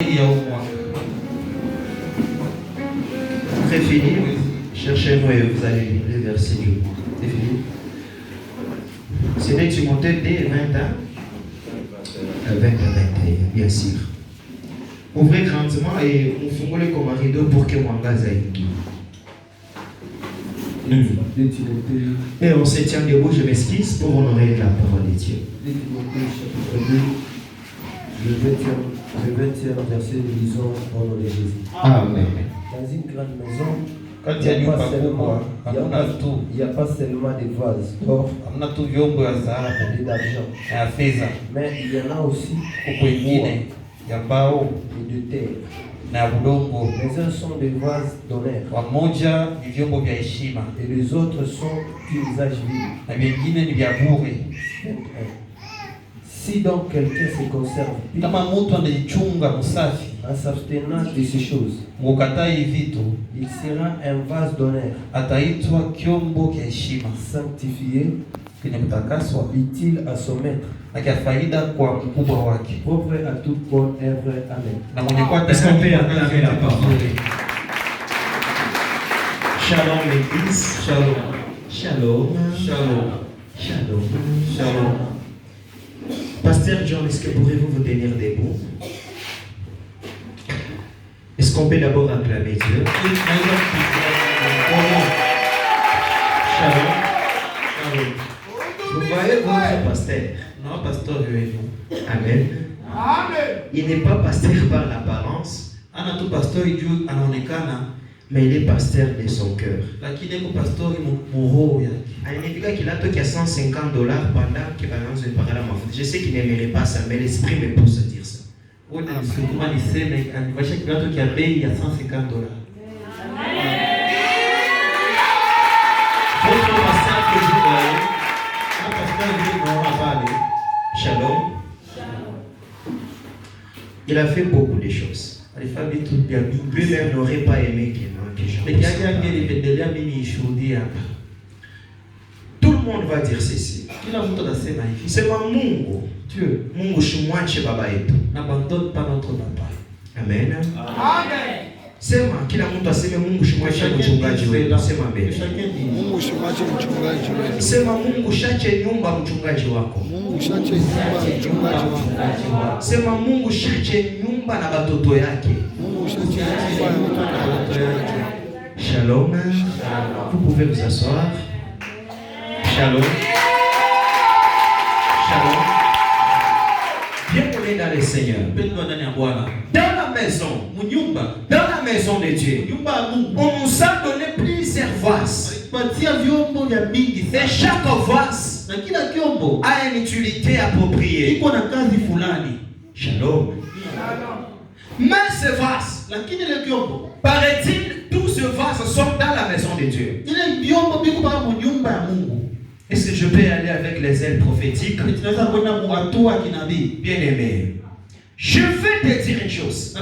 C'est fini. Cherchez-moi et vous allez lire les versets du mois. C'est fini. C'est des Timothée dès 20 ans. 20 à 21, bien sûr. Ouvrez grandement et on fout les comme un rideau pour que mon gaz aille. Et on se tient debout, je m'esquisse pour honorer la parole de Dieu. Chapitre 2, le 20e verset, nous lisons au nom de Jésus. Amen. Dans une grande maison, il n'y a pas seulement des vases d'or et d'argent, mais il y en a aussi de bois et de terre. Les uns sont des vases d'honneur et les autres sont d'usage vil. Si donc quelqu'un se conserve en s'abstenant de ces choses, il sera un vase d'honneur, sanctifié, utile à son maître, propre à toute bonne œuvre. Amen. Est-ce qu'on peut acclamer la parole? Shalom l'église. Shalom. Shalom. Shalom. Shalom. Shalom. Pasteur John, est-ce que pourrez-vous vous tenir debout? Est-ce qu'on peut d'abord acclamer Dieu? Shalom. Shalom. Vous voyez votre pasteur? Non, pasteur, Amen. Il n'est pas pasteur par l'apparence, mais il est pasteur de son cœur. Qu'il a toqué à $150 pendant qu'il balance une parole à ma faute. Je sais qu'il n'aimerait pas ça, mais l'esprit me pousse à dire ça. Votre pasteur que vous voyez, un pasteur dit Shalom. Il a fait beaucoup de choses. Lui-même n'aurait pas aimé que tout le monde va dire ceci. C'est ma Mungu. Dieu. Mungu shumwache baba yetu. N'abandonne pas notre papa. Amen. Sema kila mtu aseme Mungu shumwache mchungaji wetu. Sema mbele. Mungu shumwache mchungaji wetu. Sema Mungu shache nyumba mchungaji wako. Mungu shache nyumba mchungaji wako. Sema Mungu shache nyumba na watoto yake. Mungu shache nyumba na watoto yake. Shalom. Vous pouvez vous asseoir. Shalom. Shalom. Bienvenue dans le Seigneur. Dans la maison, dans la maison de Dieu, on nous a donné plusieurs vases. Et chaque vase a une utilité appropriée. Shalom. Mais ce vase, paraît-il, tous ces vases sont dans la maison de Dieu. Est-ce que je peux aller avec les ailes prophétiques? Bien aimé, je vais te dire une chose.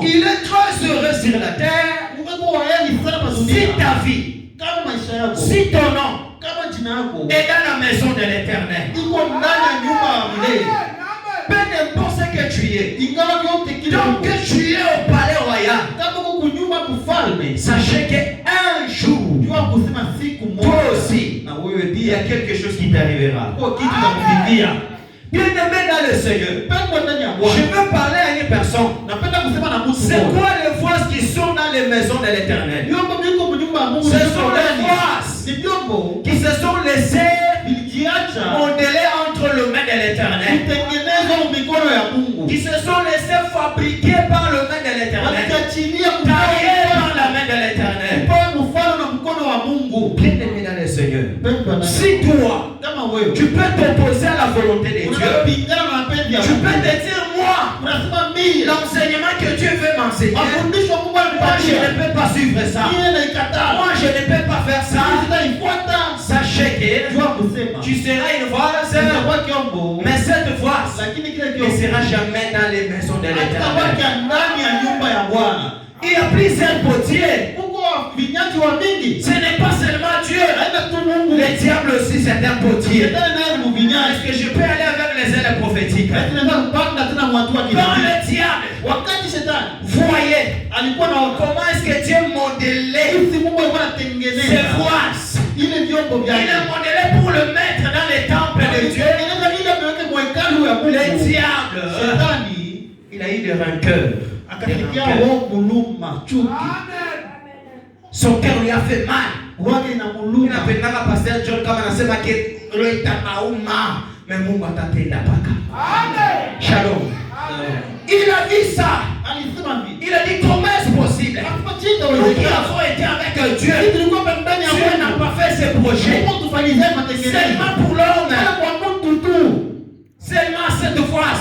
Il est très heureux sur la terre si ta vie, si ton nom est dans la maison de l'Éternel. Peu importe ce que tu es, tant que tu es au palais royal, sachez qu'un jour, toi aussi, il y a quelque chose qui t'arrivera. Bien aimé dans le Seigneur, je veux parler à une personne. C'est quoi les vases qui sont dans les maisons de l'Éternel? Ce sont les vases qui se sont laissés modeler entre le main de l'Éternel, qui se sont laissés fabriquer par le main de l'Éternel, taillés par la main de l'Éternel. Bien aimé dans le Seigneur, si toi tu peux t'opposer à la volonté de Dieu, tu peux te dire moi, l'enseignement que Dieu veut m'enseigner, moi je ne peux pas suivre ça, moi je ne peux pas faire ça. Sachez que tu seras une vase, mais cette vase ne sera jamais dans les maisons de l'Éternel. Il y a plusieurs potiers. Ce n'est pas seulement Dieu. Le diable aussi c'est un potier. Est-ce que je peux aller avec les ailes prophétiques. Quand le diable voyait comment est-ce que Dieu modelait ses voies, il est modelé pour le mettre dans les temples de Dieu. Le diable, il a eu des rancœurs. Son cœur lui a fait mal. Il a fait mal à pasteur John comme on a dit que le Itanauma, mais Mungu atatenda paka. Shalom. Il a dit ça. Il a dit comment est-ce possible? Nous qui avons été avec Dieu, Dieu n'a pas fait ce projet seulement pour l'homme. Seulement cette fois.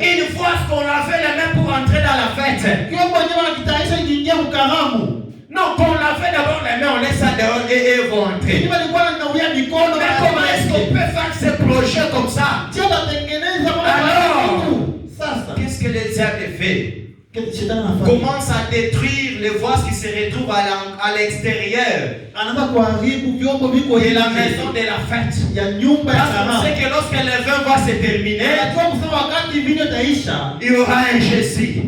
Une fois qu'on a fait les mains pour entrer dans la fête. Non, qu'on a fait d'abord les mains, on laisse ça dehors et ils vont entrer. Mais comment est-ce qu'on peut faire ce projet comme ça? Alors, qu'est-ce que le diable fait? Commence à détruire les voies qui se retrouvent à l'extérieur de la maison de la fête. Parce qu'on sait que lorsque le vin va se terminer, il y aura un Jésus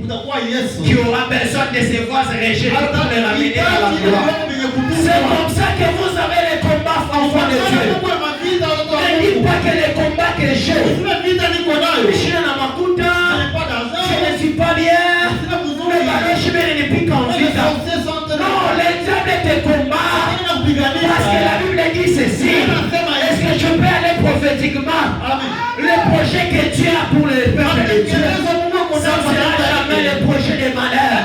qui aura besoin de ses voies rejetées pour les ramener à la gloire. C'est comme ça que vous avez les combats enfants de Dieu. Ne dites pas que les combats que j'ai, je ne suis pas bien. Non, le diable te combat. Parce que la Bible dit ceci. Est-ce que je peux aller prophétiquement? Le projet que Dieu a pour le peuple de Dieu, ça ne sera jamais le projet de malheur.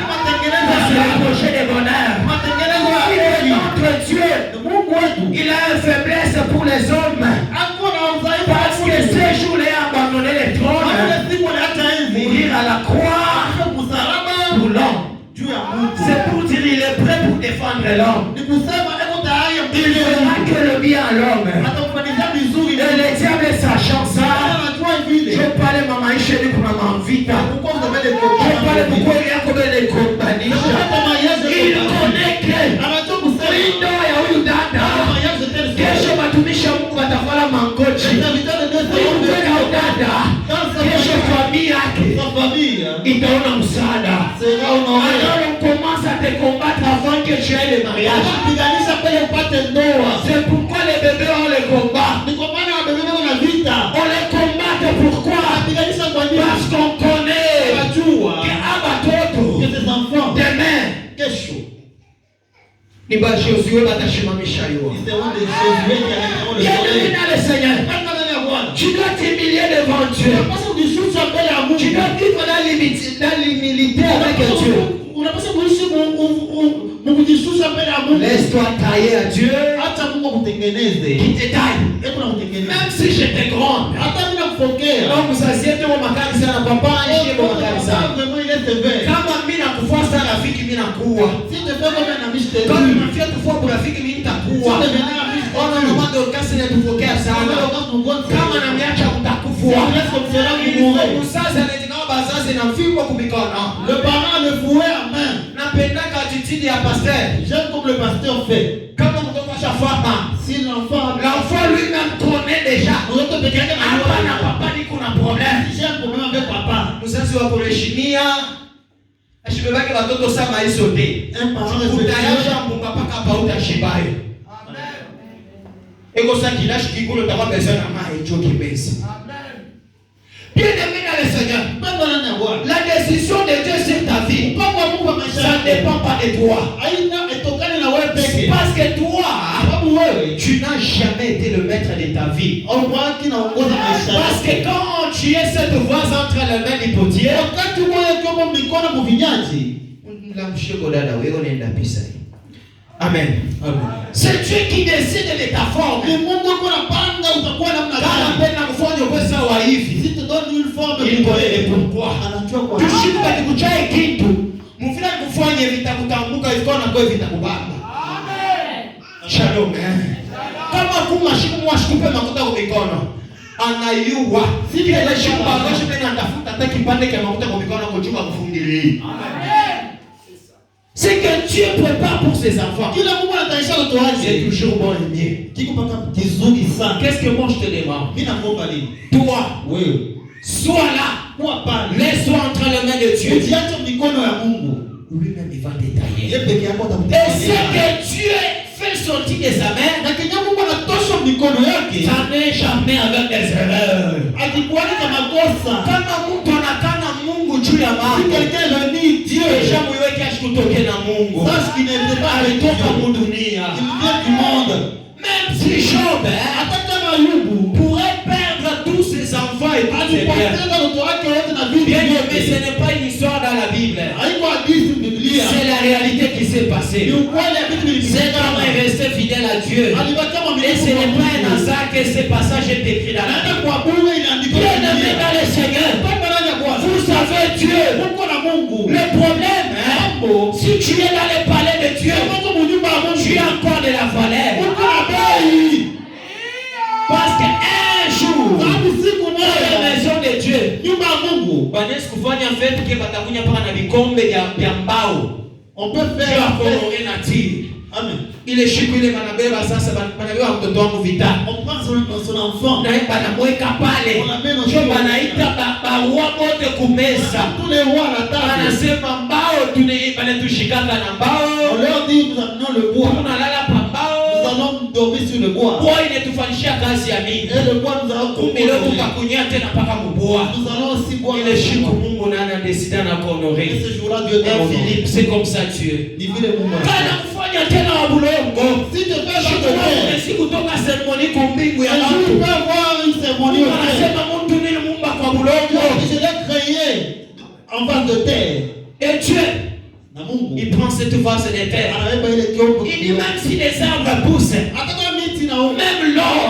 C'est le projet de bonheur. Il est notre Dieu. Il a une faiblesse pour les hommes. Parce que ce jour-là, il a abandonné le trône. Mourir à la croix pour l'homme. C'est pour dire qu'il est prêt pour défendre l'homme. Il ne fera que le bien à l'homme. Et le diable sachant ça, je parlais à maman chérie pour maman vita. Je parlais pourquoi il y a combien de compagnies. Il connaît que Rindo ya huyu dada kesho matumisha Mungu watafala mangochi. Huyu dada kesho familia yake itaona msaada. Alors on commence à te combattre avant que tu aies le mariage. C'est pourquoi les bébés ont le combat. On les combat pourquoi? Parce qu'on connaît que ces enfants demain ni ba Josué batashimamisha yo. Le Seigneur. Tu dois t'humilier devant Dieu. Tu dois vivre dans l'humilité avec Dieu. Laisse-toi tailler à Dieu. Qui te taille. Même si j'étais grande. Donc vous asseyez mon makari sana papa nje mon makari sana. Kama mimi nakufa sana rafiki mimi nakuwa. Kama mnafia tufa kwa rafiki mimi nitakuwa. Ona na mambo kasi na tufokea sana. Kama namiacha mtakufua. Msasa anatika bazazi na mfimbo kumikono. Le parent le fouet à main. Napendaka attitude ya pasteur. J'aime comme le pasteur fait. Kama mtoto cha fama. Si l'enfant lui-même connaît déjà. Hapa papa ni kuna problème. J'ai un problème avec papa. Mzazi wako heshimia. Ashibebake watoto sama hizo te. Un parent utayaja mbunga paka pa utashibayo. Amen. Ego sa kilashi kikulo tawa besoin na mai hicho kibesi. Amen. Bien-aimé dans le Seigneur. La décision de Dieu sur ta vie, ça ne dépend pas de toi. Parce que toi, tu n'as jamais été le maître de ta vie. Parce que quand tu es cette voix entre les mains d'hypotier, Amen. C'est Dieu qui décide de ta forme. Si te donne une forme, il connaît pourquoi. Shalom. Kama kumashiku mwashikupe makuta kwa mikono. Anayua. Si kile shamba ngoshi tena ndafuta hata kipande cha makuta kwa mikono kuchukua kufundili. Amen. C'est que Dieu prépare pour ses enfants. C'est toujours bon et bien. Qu'est-ce que moi je te demande? Toi, sois là. Laisse-toi entre les mains de Dieu. Lui-même il va détailler. Et ce que Dieu fait sortir de sa main, ça n'est jamais avec des erreurs. Kama mtu anakana Mungu juu ya mambo, kisha muiweke ashikutoke na Mungu, alitoka mudunia. Même si Job pourrait perdre tous ses enfants et toutes ses biens, bien aimé, ce n'est pas une histoire dans la Bible. C'est la réalité qui s'est passée. Cet homme est resté fidèle à Dieu. Et ce n'est pas un hasard que ce passage est écrit dans la Bible. Bien aimé dans le Seigneur, vous savez Dieu. Le problème, si tu es dans les palais de Dieu, tu as encore de la valeur. Parce qu'un jour, dans la maison de Dieu, on peut faire Amen. Il est chic, il est manabeba sasa banabeba mtoto wangu vita. On prend son enfant. Na banamweka pale. Banaita barua wote kumeza. Tous les rois la table. Anasema mbao tushikaka na mbao. On leur dit nous amenons le bois. Tunalala pa mbao. Nous allons dormir sur le bois. Bois inatufanyishia kazi ya mingi. Et le bois nous allons kumilo tukakunya tena paka mboa. Nous allons aussi boire. Il est chic Mungu na anadesida na kuhonorer. Et ce jour-là Dieu t'a Philippe, c'est comme ça Dieu. Ni vile Mungu. Kana kufanya tena wabulongo. Si tu fais la si kutoka seremoni kumbingu ya watu. Tu peux avoir une cérémonie. Anasema mtu ni Mungu kwa bulongo. Je l'ai créé en vase de terre. Et Dieu il prend cette vase de terre. Il dit même si les arbres poussent, même l'or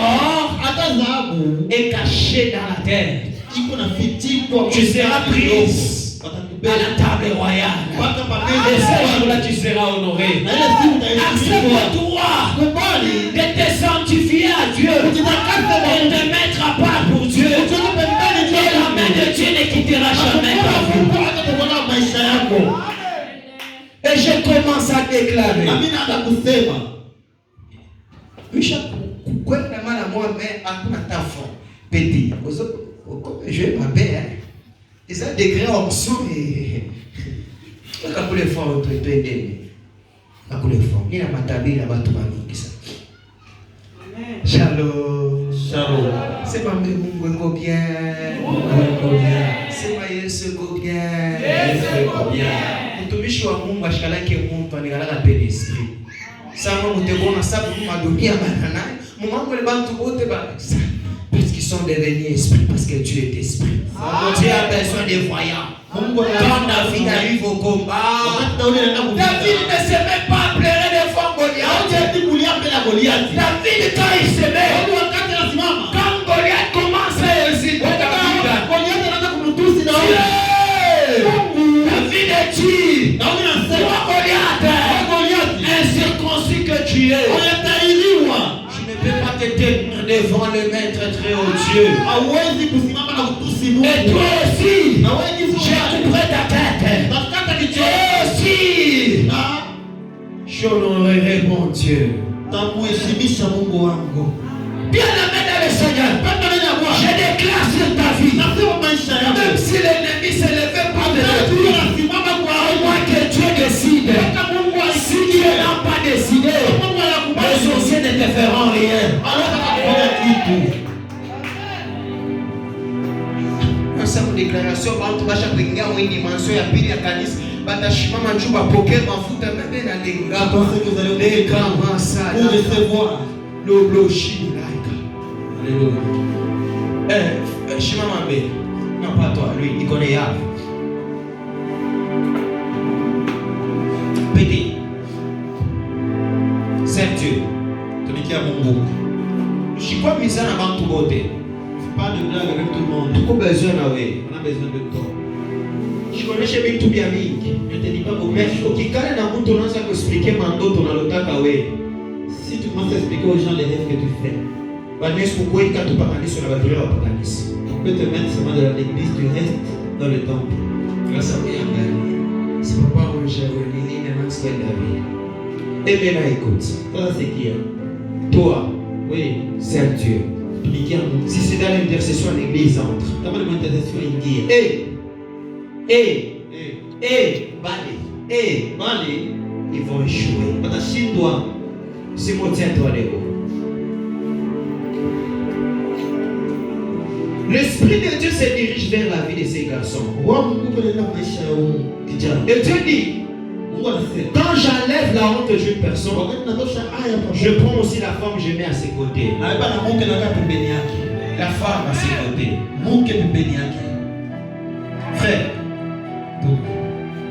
est caché dans la terre. Tu seras prise à la table royale. Et ce jour-là, tu seras honoré. Accepte-toi de te sanctifier à Dieu et de te mettre à part pour Dieu. Et la main de Dieu ne quittera jamais ta vie. Et je commence à déclarer. Petit, je vais m'appeler. Ils ont des grands options et. Quand les femmes ont été quand les femmes, il y a ma table, il y a ma tournée. Shalom. Shalom. C'est pas mes Mungu bien. C'est pas Yesu bien. Yesu bien. Mtumishi wa Mungu ashikalake mtu anigalaka pele esprit. Sama mutebona sabu madunia banana. Mumango le bantu bote ba. Parce qu'ils sont devenus esprits, parce que Dieu est esprit. Dieu a besoin des voyants. Quand David arrive au combat, David ne s'est même pas pleurer des fois Goliath. David quand il se met, quand Goliath commence à hésiter, David est dit, toi Goliath, incirconcis que tu es, je ne peux pas te tenir devant le maître très haut Dieu. Et toi aussi, j'ai couperé ta tête. Toi aussi, j'honorerai mon Dieu. Bien aimé dans le Seigneur, je déclare sur ta vie, même si l'ennemi s'est levé pour te détruire, au moins que Dieu décide. Si Dieu n'a pas décidé, les sorciers ne te feront rien. Essa déclaration, bantu basha kuingia mwenye dimension ya pili ya kanisa, batashimama juu bapokee mafuta mebe na lenga. Les grands salles pour recevoir le blochi laika. Alléluia. Shimama mbe. Non pas toi, lui, il connaît ya. Petit. C'est Dieu. Tumikia Mungu. Je suis pas mis ça na bantu bote. Pas de blague avec tout le monde. On a besoin de toi. Je connais chez lui tout bien mingi. Je te dis pas beaucoup. Mais qui quand na mtu unaanza kuexpliquer mandoto unalotaka wewe. Si tu commences à expliquer aux gens les rêves que tu fais. Banesi kukweka tu pakanisa na batolea wa pakanisa. On peut te mettre seulement dans l'église, tu restes dans le temple. Grâce à Dieu. C'est pas où j'ai relié dans ce Et maintenant écoute. Sasa sikia. Toi, Oui. c'est un Dieu. Tumikia Mungu. Si c'est dans l'intercession, l'église entre. Kama ni intercession ingia. Bali Ils vont échouer. watashindwa. Simon, tiens-toi debout. L'Esprit de Dieu se dirige vers la vie de ces garçons. Wa Mungu kwenda maisha ya huyu kijana. Et Dieu dit, Mungu anasema, quand j'enlève la honte d'une personne, wakati natosha aya je prends aussi la femme, je mets à ses côtés. na baba na mke nakaa pembeni yake. La femme à ses côtés. Mke pembeni yake. Frère,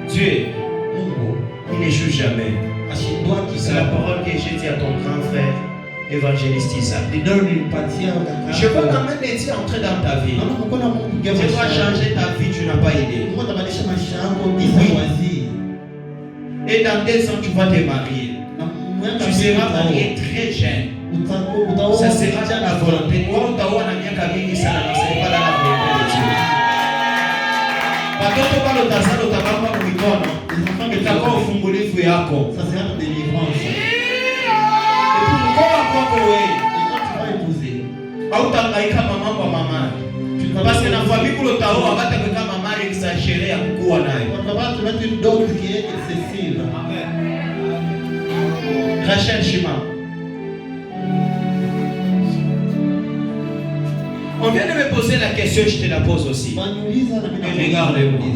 Dieu, Mungu il ne joue jamais. ashindwaki C'est la parole que j'ai dit à ton grand frère, évangéliste Isaac. ndio nilipatia kaka. Je veux quand même Dieu entrer dans ta vie. Naona mkono wa Mungu Tu dois changer ta vie, tu n'as pas idée. Mungu atabadilisha maisha yako bila wazi. Et dans 2 ans, tu vas te marier. Tu seras marié très jeune. Ça sera déjà la volonté. Moi, utaoa na miaka mingi sana, na c'est pas dans la volonté de Dieu. Watoto bado utazala utabamba kwa mikono. Utakuwa ufungulivu yako. Ça sera une délivrance. Et puis mkoa kwako wewe. Et quand tu vas épouser, Hautahangaika mambo ya mama. Parce que na famille kule utaoa hata kama mama exagéré ya kukua nayo. on va te mettre une dose qui est excessive. Rachel Shima. On vient de me poser la question, je te la pose aussi. Waniuliza na mimi Et regarde-moi.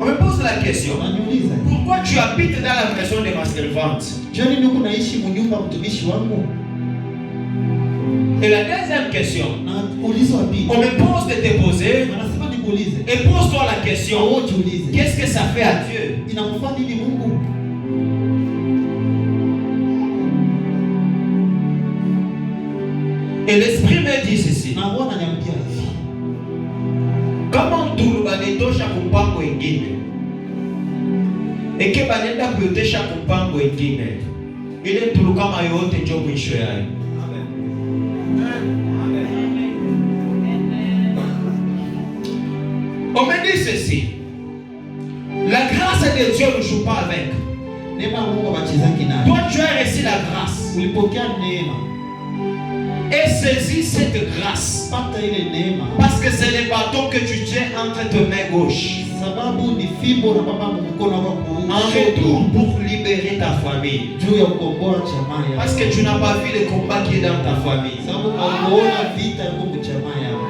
On me pose la question. Waniuliza. Pourquoi tu habites dans la maison de ma servante? Jani niko naishi mnyumba ya mtumishi wangu. Et la deuxième question. Na ulizo wapi? On me pose de te poser. Anasema nikuulize. Et pose-toi la question. Wewe jiulize. Qu'est-ce que ça fait à Dieu? Inamfaa nini Mungu? Et l'Esprit me dit ceci. Na Bwana ananiambia hivi. Kama mtulu banetosha kumpango ingine. Eke banenda kuyotesha kumpango ingine. Ile mtulu kama yote ndio mwisho yayo. On me dit ceci. La grâce de Dieu ne joue pas avec. Neema Mungu bachezaki nayo. Toi tu as reçu la grâce. Ulipokea neema. Et saisis cette grâce. Pata ile neema. Parce que c'est le bâton que tu tiens entre tes mains gauche. Sababu ni fimbo na baba mkono wako En retour pour libérer ta famille. juu ya kukomboa jamaa yako. Parce que tu n'as pas vu le combat qui est dans ta famille. Sababu unaona vita yako kwa jamaa yako.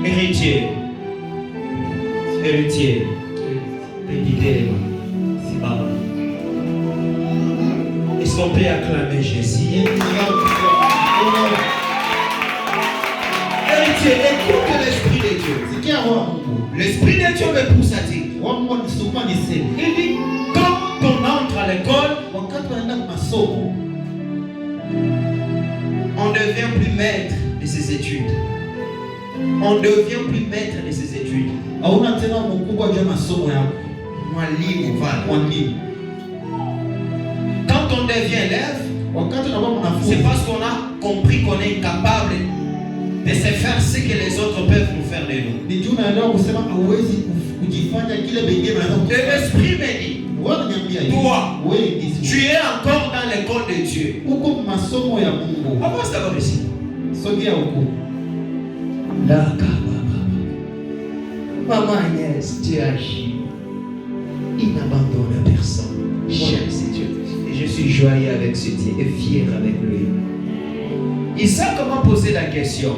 Héritier. Héritier. Petit si baba. Est-ce qu'on peut acclamer Jésus? Héritier, écoute l'Esprit de Dieu. Sikia roho Mungu. L'Esprit de Dieu me pousse à dire. Roho Mungu nisukuma niseme. Il dit, quand on entre à l'école, Wakati unaenda kwa masomo, on ne devient plus maître de ses études. On ne devient plus maître de ses études. hauna tena mkubwa juu ya masomo yako. Mwalimu, voilà. Mwalimu. Quand on devient élève, Wakati unakuwa mwanafunzi, c'est parce qu'on a compris qu'on est incapable de se faire ce que les autres peuvent nous faire de nous. ni juu unaelewa kusema hauwezi kujifanya kile bengine wanaweza Et l'Esprit me dit, Wewe unaniambia hivi. Toi, Wewe ndizi. tu es encore dans l'école de Dieu. Uko masomo ya Mungu. Avance d'abord ici. Sogea huko. Maman Agnès, Dieu agit. Il n'abandonne personne. J'aime ce Dieu. Et je suis joyeux avec ce Dieu et fier avec lui. Il sait comment poser la question.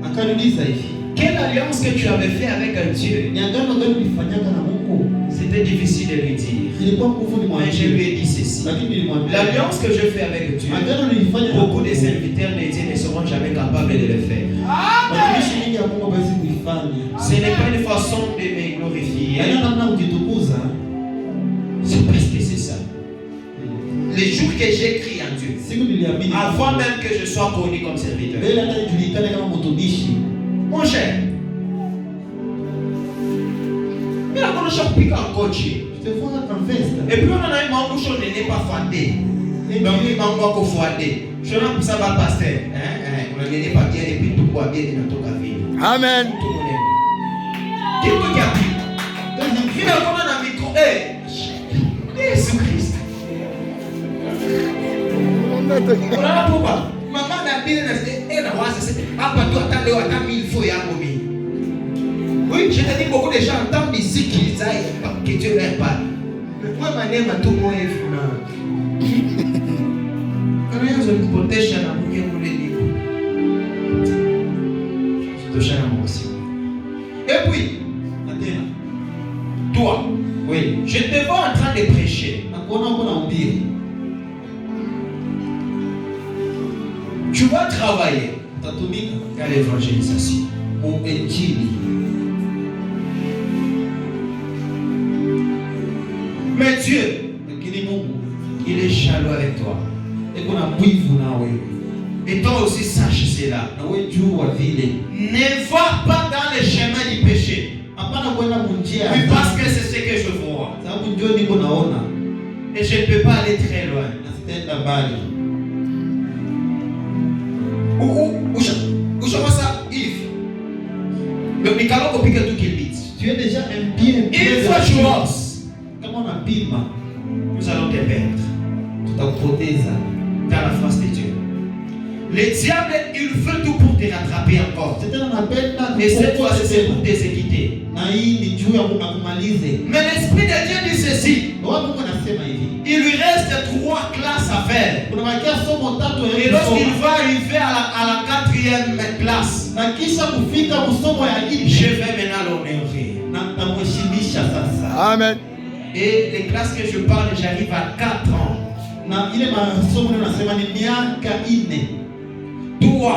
Akaniuliza hivi. Quelle alliance que tu avais fait avec un Dieu? Ni agano gani ulifanyaka na Mungu? C'était difficile de lui dire. Ilikuwa nguvu ni Mais je lui ai dit ceci. Lakini nilimwambia. L'alliance que je fais avec Dieu, Agano nilifanya na beaucoup de serviteurs de Dieu ne seront jamais capables de le faire. Watumishi wengi ya Mungu hawezi kuifanya. Ce n'est pas une façon de me glorifier. Haina namna kujitukuza. C'est parce que c'est ça. Les jours que j'écris en Dieu, Siku niliamini. avant même que je sois connu comme serviteur. Mbele hata nijulikane kama mtumishi. Mon cher, il a commencé à piquer en coach. Je te vois en festa. Et puis on a eu mon bouchon n'est pas fondé. Donc il m'a encore fondé. Je n'ai pas ça va passer. On n'est pas bien et puis tout va bien dans ton café. Amen. Tout le monde. Qui peut y appuyer? Il a comme un micro. Unaona pupa? Mama na bila na wazi hapa tu hata leo hata mimi faut yangu mimi. Oui, je te dis beaucoup de gens entendent musique qui ça que Dieu leur parle. Mais moi manema tu moyo funa. Anaanza kupotesha na mwenye mule niko. Tosha na mosi. Et puis, attends. Toi, oui, je te vois en train de prêcher. Tu vas travailler dans l'évangélisation ou injili. Mais Dieu, il est jaloux avec toi. Et toi aussi sache cela. Ne va pas dans le chemin du péché. Oui, parce que c'est ce que je vois. Et je ne peux pas aller très loin. Où je vois ça, Yves. Le Mikalo copie que tout qu'il dit. Tu es déjà un bien. Une fois tu oses. Comment on abîme? Nous allons te perdre. Tout en prothèse. Dans la face de Dieu. Le diable, il veut tout pour te rattraper encore. C'est un appel. Et cette fois, c'est pour t'exécuter. Mais l'Esprit de Dieu dit ceci. Il lui reste 3 classes à faire. Et lorsqu'il va arriver à la 4e classe, je vais maintenant l'honorer. Amen. Et les classes que je parle, j'arrive à 4 ans. Toi,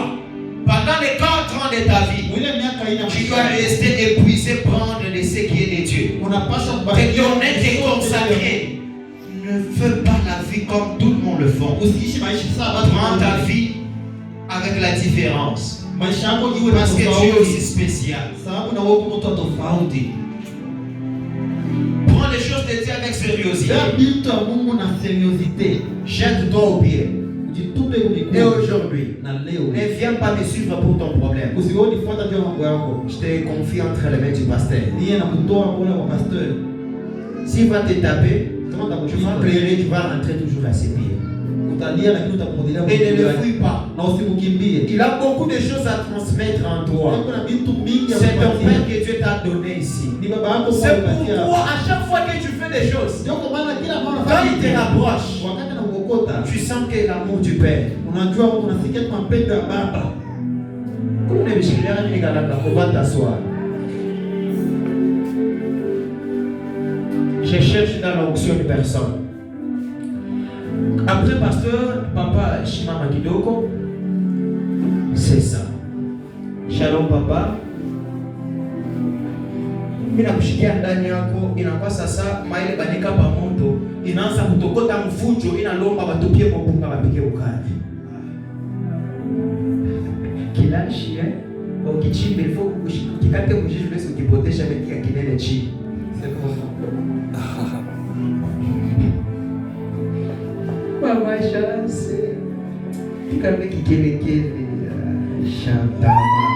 pendant les 4 ans de ta vie, tu dois rester épuisé, prendre de ce qui est de Dieu. Te donner, te consacrer. Ne fais pas la vie comme tout le monde le fait. Prends ta vie avec la différence. Parce que tu es aussi spécial. Prends les choses de Dieu avec sérieuxité. Jette-toi au pied. Et aujourd'hui, ne viens pas me suivre pour ton problème. Je te confie entre les mains du pasteur. S'il va te taper, tu vas pleurer, tu vas rentrer toujours à ses pieds. Et ne le fuis pas. Il a beaucoup de choses à transmettre en toi. C'est ton père que Dieu t'a donné ici. C'est pourquoi à chaque fois que tu fais des choses, quand il te rapproche, tu sens que l'amour du Père. On va t'asseoir. Je cherche dans l'onction de personne. Après, pasteur, papa Shimama Kidoko, c'est ça. Shalom, papa. Inakushikia ndani yako, inakuwa sasa maile banika pa moto, inaanza kutokota mfujo, inalomba batupie mpunga bapike ukali. Kilashi ukichimbe il faut ukikate mjiji basi ukipotesha mekia kinene chini. C'est comme ça. Mama chance. Kama kikelekele shantamaka.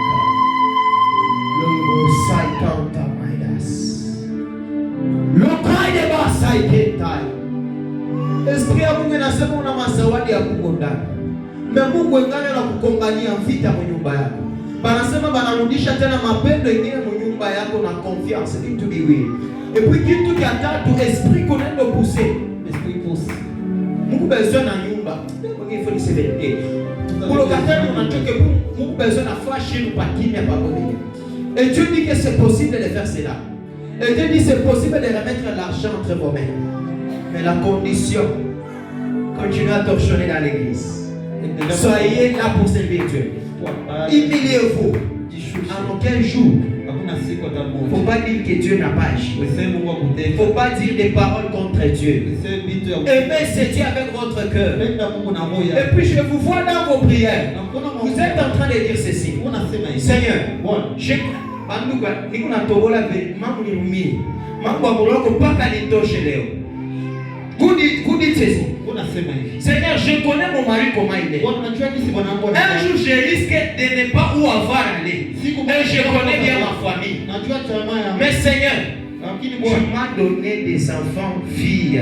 Longo saikanta maidas. Lokai de basaikentai. Esprit ya Mungu anasema una masawadi ya Mungu ndani. Na Mungu engana na kukombania vita kwa nyumba yako. Banasema banarudisha tena mapendo yenyewe kwa nyumba yako na confiance into the will. Et puis kitu cha tatu, esprit konaenda pousser. Esprit pousse. Mungu besoin na nyumba. Mungu il faut le sévérité. Pour le locataire on a dit que Mungu besoin na fâcher nous pas qui n'est pas bon. Et Dieu dit que c'est possible de faire cela. Et Dieu dit c'est possible de remettre l'argent entre vos mains. Mais la condition, continuez à torchonner dans l'église. Soyez là pour servir Dieu. Humiliez-vous. En aucun jour. Il ne faut pas dire que Dieu n'a pas agi. Il ne faut pas dire des paroles contre Dieu. Aimez ce Dieu avec votre cœur. Et puis je vous vois dans vos prières. Vous êtes en train de dire ceci. Seigneur, Seigneur, je connais mon mari comment il est. Un jour, je risque de ne pas où avoir aller. Et je connais bien ma famille. Mais Seigneur, Tu m'as donné des enfants filles.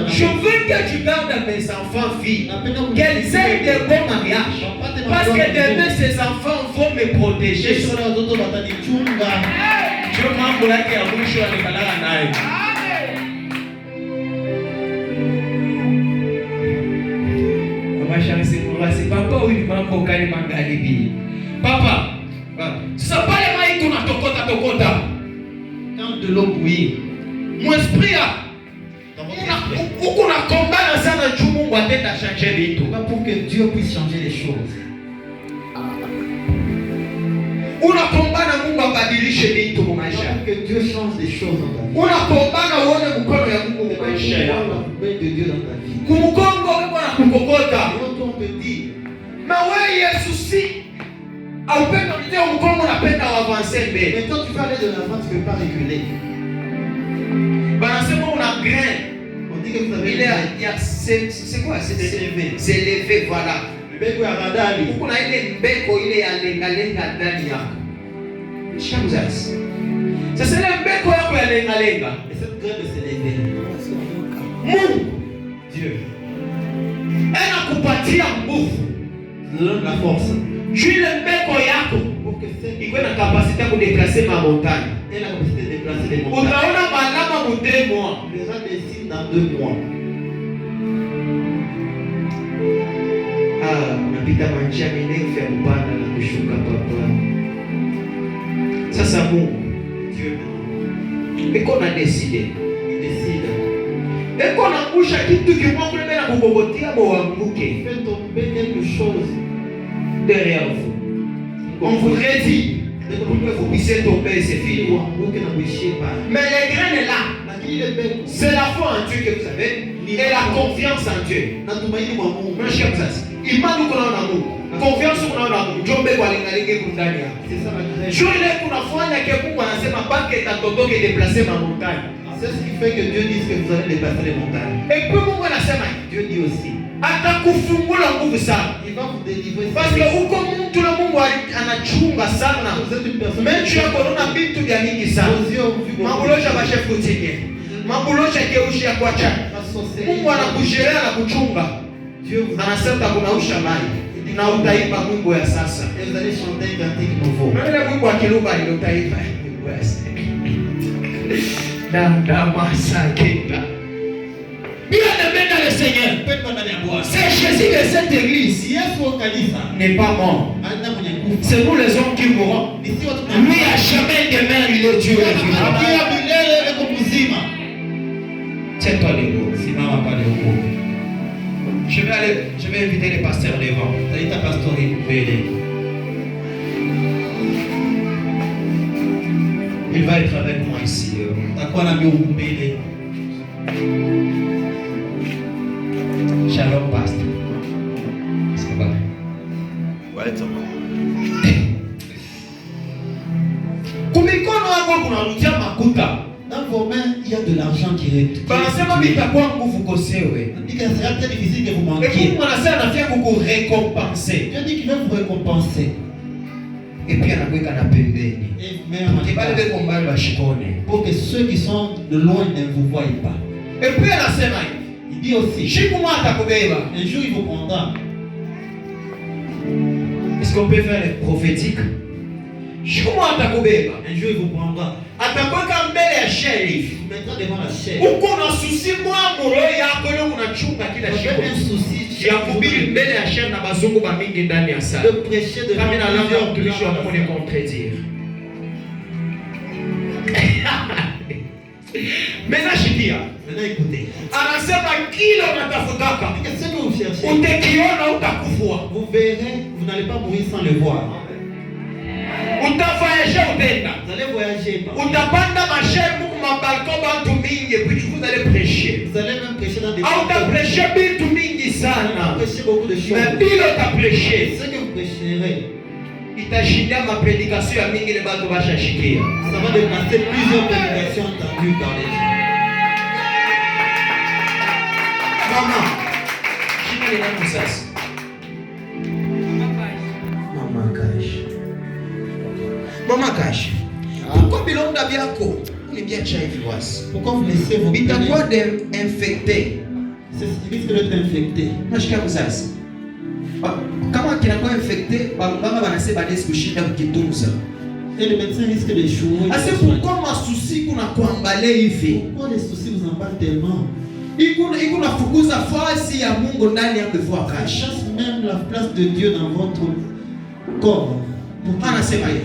Je veux que tu gardes mes enfants filles. Qu'elles aient de bons mariages. Parce que demain, ces enfants vont me protéger. Je m'en vais à bouche à l'école. C'est papa ou il m'a cocaïne mangalibi. Papa, ça pas les maïs qu'on a tokota. Quand de l'eau bouillie, mon esprit a. Où qu'on a combat dans ça dans tout monde va être changer les tout. Pour que Dieu puisse changer les choses. On a combat dans monde va badilisher les tout mon maïcha. Pour que Dieu change les choses dans ta vie. On a combat dans monde mkono ya Mungu mon maïcha. De Dieu dans ta vie. Kumukongo kwa kukokota. On te dit. Mais ouais, Yesu si. Mais quand tu vas aller de l'avant, tu ne peux pas reculer. On a grain. On dit que vous avez c'est quoi? C'est élevé. C'est élevé, voilà. On a ça c'est le mbeko yako ya lenga-lenga. Et cette graine de s'élever. Dieu. Elle a kupatia nguvu. La force. Tu le mbeko yako pour que il ait la capacité de déplacer ma montagne. Et la capacité de déplacer les montagnes. On a malama pour 2 mois. Les gens décident dans 2 mois. On habite à Manchiamine, faire un pan à la kushuka papa. Ça c'est bon. Dieu. Et qu'on a décidé. Il décide. Et qu'on a couché à qui tout qui m'a pris à Bobotia pour bouquet. Faites tomber quelque chose derrière vous. On vous redit pour que vous puissiez tomber et c'est fini. Mais les graines là, c'est la foi en Dieu que vous avez et la confiance en Dieu. Il m'a dit qu'on a un amour. Confiance qu'on a un amour. Dieu m'a dit qu'on a un amour. Je l'ai pour la foi, il y a quelqu'un qui a dit que tu as déplacé ma montagne. C'est ce qui fait que Dieu dit que vous allez déplacer les montagnes. Et puis, Dieu dit aussi. Il va vous délivrer. Parce que tout le monde anachunga sana. Même tu as corona bitu vya mingi sana. Mambolosha bashe kutike. Mambolosha keushi ya kwacha. Mungu anakujelea na kuchunga. Anasema kuna ushamani. Na utaimba Mungu ya sasa. Et vous allez chanter un cantique nouveau. Même Mungu wa Kiluba ndio utaimba. Bien-aimé dans le Seigneur, c'est Jésus de cette église n'est pas mort. C'est nous les hommes qui mourront. Lui à jamais demain, il est Dieu. Tiens-toi les mots, si maman pas les mots. Je vais inviter les pasteurs devant. Il va être avec moi ici. Shalom, pasteur. Ça va? Ouais, ça va. Dans vos mains, il y a de l'argent qui est. C'est difficile que vous manquiez. Dieu dit qu'il va vous récompenser. Et puis, il y a pour que ceux qui sont de loin ne vous voient pas. Et puis, il dit aussi, un jour il vous prendra. Est-ce qu'on peut faire les prophétiques? Un jour il vous prendra. Mettra devant la chair. Un souci de prêcher devant plusieurs contredire. Maintenant écoutez. Qu'est-ce que vous cherchez? Vous verrez, vous n'allez pas mourir sans le voir. Vous allez voyager. Vous allez prêcher. Vous allez même prêcher dans des prêcher beaucoup de choses. Mais ce que vous prêcherez, ma prédication ça va dépasser plusieurs prédications entendues par les gens. Maman, Maman Cash. Pourquoi Bilonda Biako? nibiacha hivi basi? Pourquoi vous laissez vos Bitakuwa plaies? infecté. C'est risque d'être infecté. Unashikia mzazi. Kama kinakuwa infecté, baba banasema basi kushinda kukitunza. Et le médecin risque d'échouer. Ase pourquoi masusi kuna kuambale hivi? Pourquoi les soucis vous emballent tellement? Iko nafukuza fasi ya Mungu ndani yako ifua Ça kashi. chasse même la place de Dieu dans votre corps. Anasema hivi.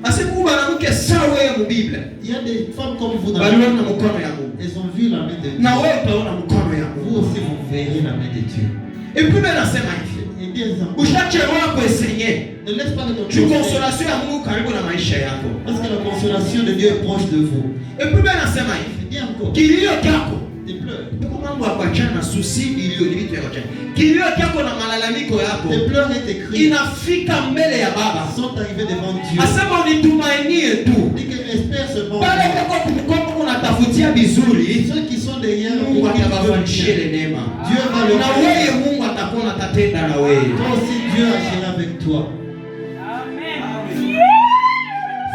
Ase kuba mwanamke sawa ya Biblia. Il y a des femmes comme vous dans Baliona mkono ya Mungu. elles ont vu la main de Dieu. Na wewe utaona mkono ya Vous Mungu. aussi vous verrez la main de Dieu. Et puis même nasema hivi. Et dis exemple, Ushachelewa kuenseigner. ne laisse pas que ton Juu consolation ya Mungu karibu na maisha yako. parce que la consolation de Dieu est proche de vous. Et puis même nasema hivi. Dis encore, Kilio kyako. tes pleurs. Mambo ya kuachana na susi iliyo ni vitu ya kuachana. Kilio kyako na malalamiko yako Tes pleurs et tes cris inafika mbele ya Baba. sont arrivés devant Dieu. Asema unitumainie tu. Dis que espère seulement. Pale kwa kumkopo unatafutia vizuri, Ceux qui sont derrière Mungu qui veulent atawafanishia bien. ile neema. Dieu va le Na wewe Mungu atakuwa atatenda na wewe. Toi aussi Dieu agira avec toi.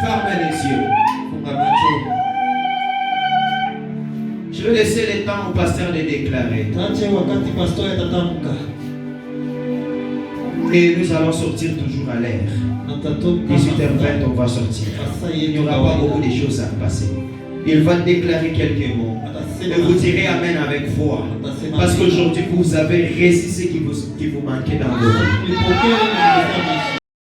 Ferme les yeux. Funga macho. Je vais laisser le temps au pasteur de déclarer. Tuache wakati pastor atatamka. Et nous allons sortir toujours à l'air. 18h20, on va sortir. Il n'y aura pas beaucoup de choses à passer. Il va déclarer quelques mots. Et vous direz Amen avec foi. Parce qu'aujourd'hui, vous avez réussi ce qui vous manquait dans votre vie.